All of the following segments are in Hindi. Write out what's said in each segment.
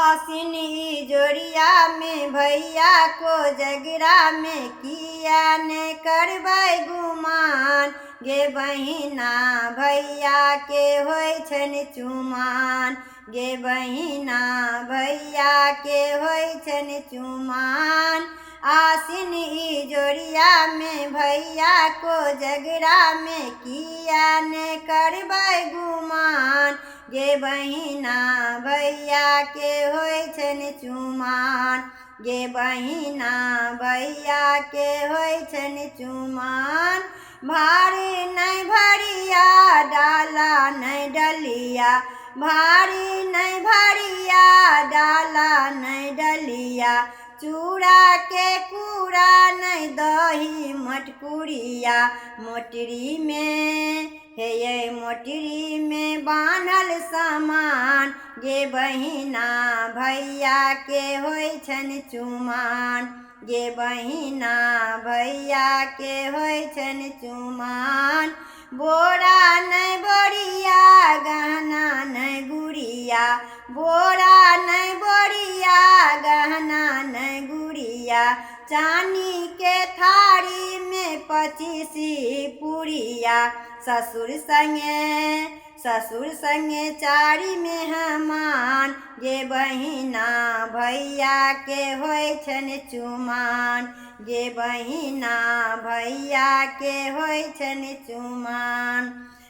आसिनी जोड़िया में भैया को जगरा में किया ने करबै गुमान। गे बहिना भैया के होय छन चुमान। गे बहिना भैया के होय छन चुमान। आसिन ई जोड़िया में भैया को जगरा में किया ने करबै गुमान। गे बहिना भैया के होय छन चुमान। गे बहिना भैया के होय छन चुमान। भारी नहीं भरिया डाला नहीं डलिया। भारी नहीं भरिया डाला नहीं डलिया। चूड़ा के कूड़ा नहीं दही मटकुरिया। मोटरी में हे ये मोटरी में बान्हल सामान। गे बहिना भैया के होय छन चुमान। गे बहिना भैया के होय छन चुमान। बोरा नहीं बोरिया गहना नहीं गुड़िया। बोरा नहीं बोरिया गहना नहीं गुड़िया। चानी के थारी में 25 पुड़िया। ससुर संगे चारी मेहमान। गे बहिना भैया के होय छन चुमान। गे बहिना भैया के होय छन चुमान।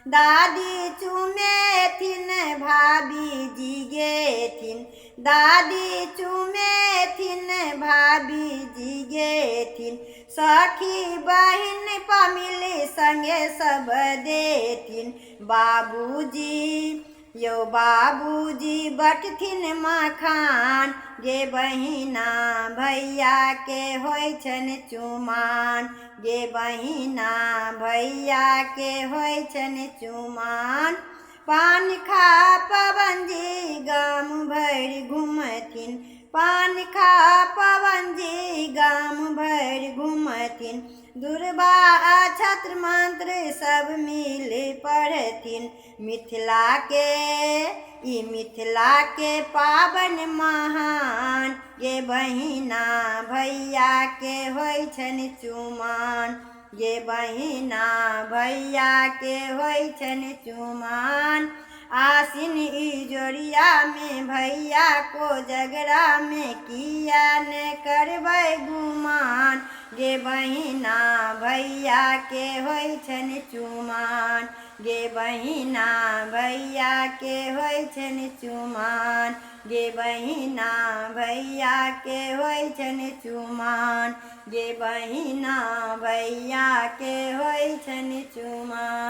दादी चुमेथिन भाभी जी गेथिन। दादी चुमेथिन भाभी जी गेथिन। सखी बहिन पमिली संगे सब देथिन। बाबूजी यो बाबूजी बटथिन मखान। गे बहिना भैया के होय छन चुमान। गे बहिना भैया के होय छन चुमान। पान खा पवन जी गाम भर घुमथिन। पान खा पवन जी गाम भर घुमथिन। दुर्बा छत्र मंत्र सब मिल पढ़थिन। मिथिला के पावन महान। गे बहिना भैया के होय छन चुमान। गे बहिना भैया के होय छन चुमान। आसिन ई जोड़िया में भैया को जगरा में किया ने करबै गुमान। गे बहिना भैया के होय छन चुमान। गे बहिना भैया के होय छन चुमान। गे बहिना भैया के होय छन चुमान। गे बहिना भैया के होय छन चुमान।